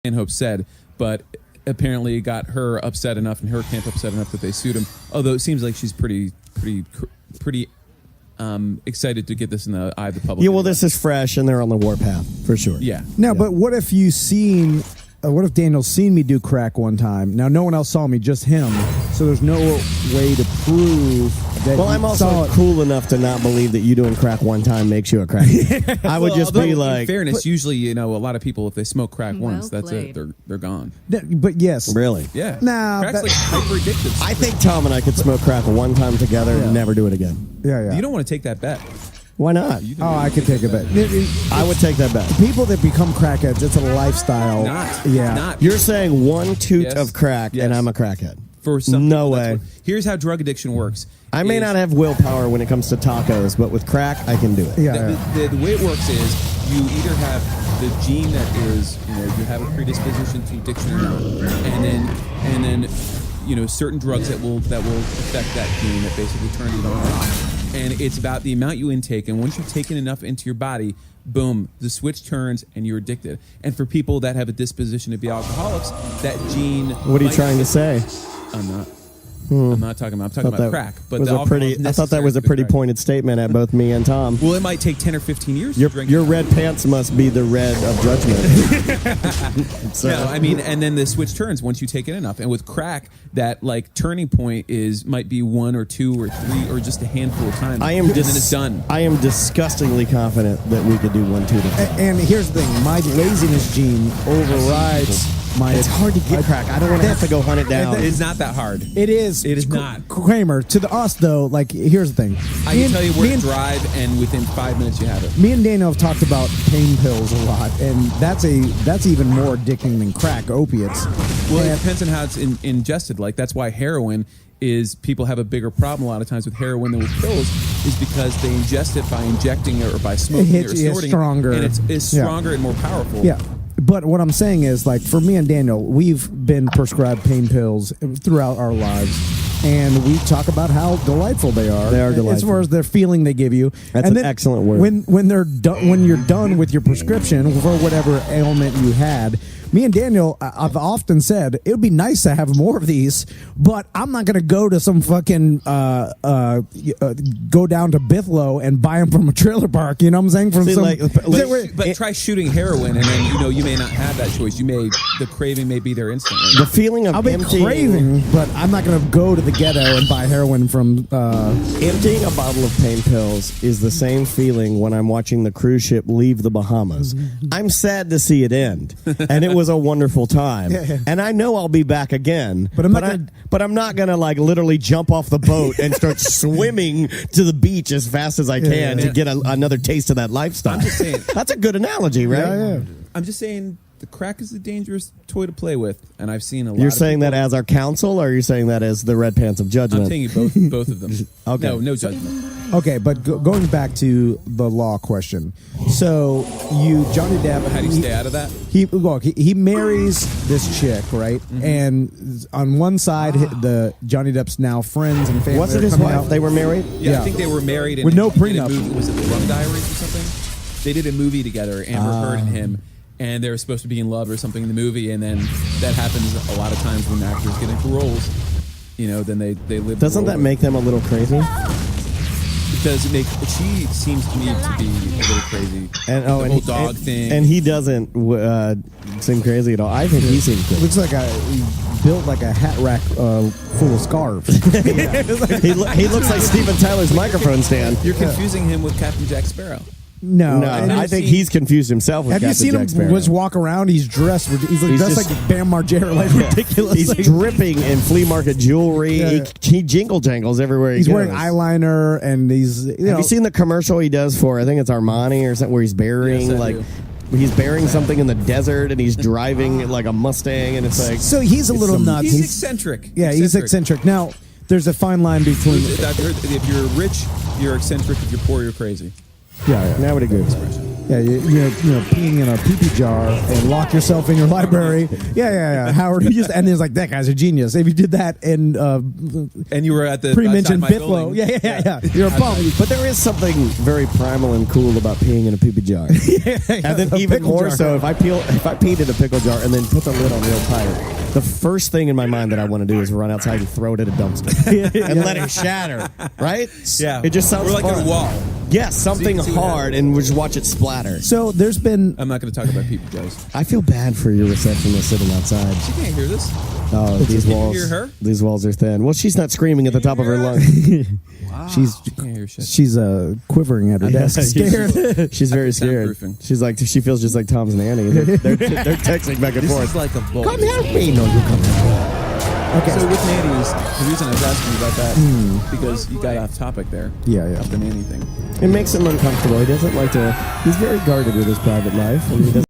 Stanhope said, but apparently it got her upset enough and her camp upset enough that they sued him. Although it seems like she's pretty excited to get this in the eye of the public. Yeah, well, this is fresh and they're on the warpath for sure. Yeah. Now, but what if what if Daniel's seen me do crack one time? Now, no one else saw me, just him. So there's no way to prove that. Well, I'm also cool enough to not believe that you doing crack one time makes you a crack. I would just be like, in fairness, usually, a lot of people, if they smoke crack once, that's it. They're gone. But yes, really, yeah. Nah, crack's like hyper addictive. I think Tom and I could smoke crack one time together and never do it again. Yeah. You don't want to take that bet. Why not? I could take a bet. I would take that bet. People that become crackheads, it's a lifestyle. Not. You're saying one toot of crack and I'm a crackhead. For some no people, way. Here's how drug addiction works. I may not have willpower when it comes to tacos, but with crack, I can do it. The way it works is you either have the gene that is, you have a predisposition to addiction or not, and then certain drugs that will affect that gene that basically turns it on or off. And it's about the amount you intake, and once you've taken enough into your body, boom, the switch turns and you're addicted. And for people that have a disposition to be alcoholics, that gene. What are you trying to say? I'm not. I'm not talking about. I'm talking about crack. But I thought that was a pretty pointed statement at both me and Tom. Well, it might take 10 or 15 years. Your red pants must be the red of judgment. No, I mean, and then the switch turns once you take it enough. And with crack, that turning point might be 1 or 2 or 3 or just a handful of times. And then it's done. I am disgustingly confident that we could do 1 toot. And here's the thing: my laziness gene overrides. It's hard to get crack. I don't want to have to go hunt it down. It's not that hard. It is. It is not. Kramer, to us though, here's the thing. I can tell you where to drive, and within 5 minutes you have it. Me and Daniel have talked about pain pills a lot, and that's even more addicting than crack, opiates. Well, it depends on how it's ingested. That's why heroin is, people have a bigger problem a lot of times with heroin than with pills, is because they ingest it by injecting it or by smoking it or snorting. It's stronger. And it's stronger and more powerful. Yeah. But what I'm saying is, for me and Daniel, we've been prescribed pain pills throughout our lives, and we talk about how delightful they are. They are delightful. As far as their feeling they give you. That's an excellent word. When you're done with your prescription for whatever ailment you had, me and Daniel, I've often said, it would be nice to have more of these, but I'm not going to go to some fucking, go down to Bithlow and buy them from a trailer park, you know what I'm saying? But try shooting heroin, and then, you may not have that choice. The craving may be there instantly. The feeling of I'll be craving, but I'm not going to go to the ghetto and buy heroin from... Emptying a bottle of pain pills is the same feeling when I'm watching the cruise ship leave the Bahamas. I'm sad to see it end, and it was a wonderful time, and I know I'll be back again. But I'm not gonna literally jump off the boat and start swimming to the beach as fast as I can to get another taste of that lifestyle. I'm just saying, that's a good analogy, right? Yeah. I'm just saying the crack is a dangerous toy to play with, and I've seen a lot. You're saying that as our counsel, or are you saying that as the red pants of judgment? I'm saying both of them. Okay. No judgment. Okay, but going back to the law question, so Johnny Depp, how do you stay out of that? He marries this chick, right? Mm-hmm. And on one side, the Johnny Depp's now friends and family. Wasn't his wife? They were married. Yeah, I think they were married with no prenup. Was it the Rum Diaries or something? They did a movie together, Amber Heard and him. And they were supposed to be in love or something in the movie, and then that happens a lot of times when actors get into roles. Then they live. Doesn't that make them a little crazy? Because she seems to me to be a little crazy. And the whole dog thing. And he doesn't seem crazy at all. I think he seems crazy. Looks like he built like a hat rack full of scarves. He looks like Steven Tyler's microphone stand. You're confusing him with Captain Jack Sparrow. No, I think he's confused himself with Captain Jack Sparrow. Have you seen him just walk around? He's dressed. He's dressed like Bam Margera, ridiculous. He's dripping in flea market jewelry. Yeah. He jingle jangles everywhere he goes. He's wearing eyeliner, and he's. Have you seen the commercial he does for? I think it's Armani or something, where he's burying he's burying something in the desert, and he's driving like a Mustang, and it's like. So he's a little nuts. He's eccentric. Yeah, he's eccentric. Now, there's a fine line between. If you're rich, you're eccentric. If you're poor, you're crazy. Yeah. Now would agree with that. Yeah, peeing in a pee-pee jar and lock yourself in your library. Yeah. Howard, and he's like, that guy's a genius. If you did that in and you were at the pre-mentioned outside my Bithlow, building. yeah, you're a bum. But there is something very primal and cool about peeing in a pee-pee jar. And then a even pickle more jar. so, if I peed in a pickle jar and then put the lid on real tight, the first thing in my mind that I want to do is run outside and throw it at a dumpster and let it shatter. Right? Yeah. It just sounds We're like fun. in a wall. Yes, something See hard, and we'll just watch it splatter. So there's been I'm not going to talk about people, Joes. I feel bad for your receptionist sitting outside. She can't hear this. Oh, these Can you walls. hear her? These walls are thin. Well, she's not screaming at the top of her lungs. Wow. she's She can't hear shit. she's quivering at her desk, scared. She's very scared. Soundproofing. She's like, she feels just like Tom's nanny. They're texting back and This forth. is like a bolt. Come help me. No, you come help me. Okay. So with nannies, the reason I was asking you about that because you got off topic there. Yeah. Off the nanny thing. It makes him uncomfortable. He doesn't like to. He's very guarded with his private life, and he doesn't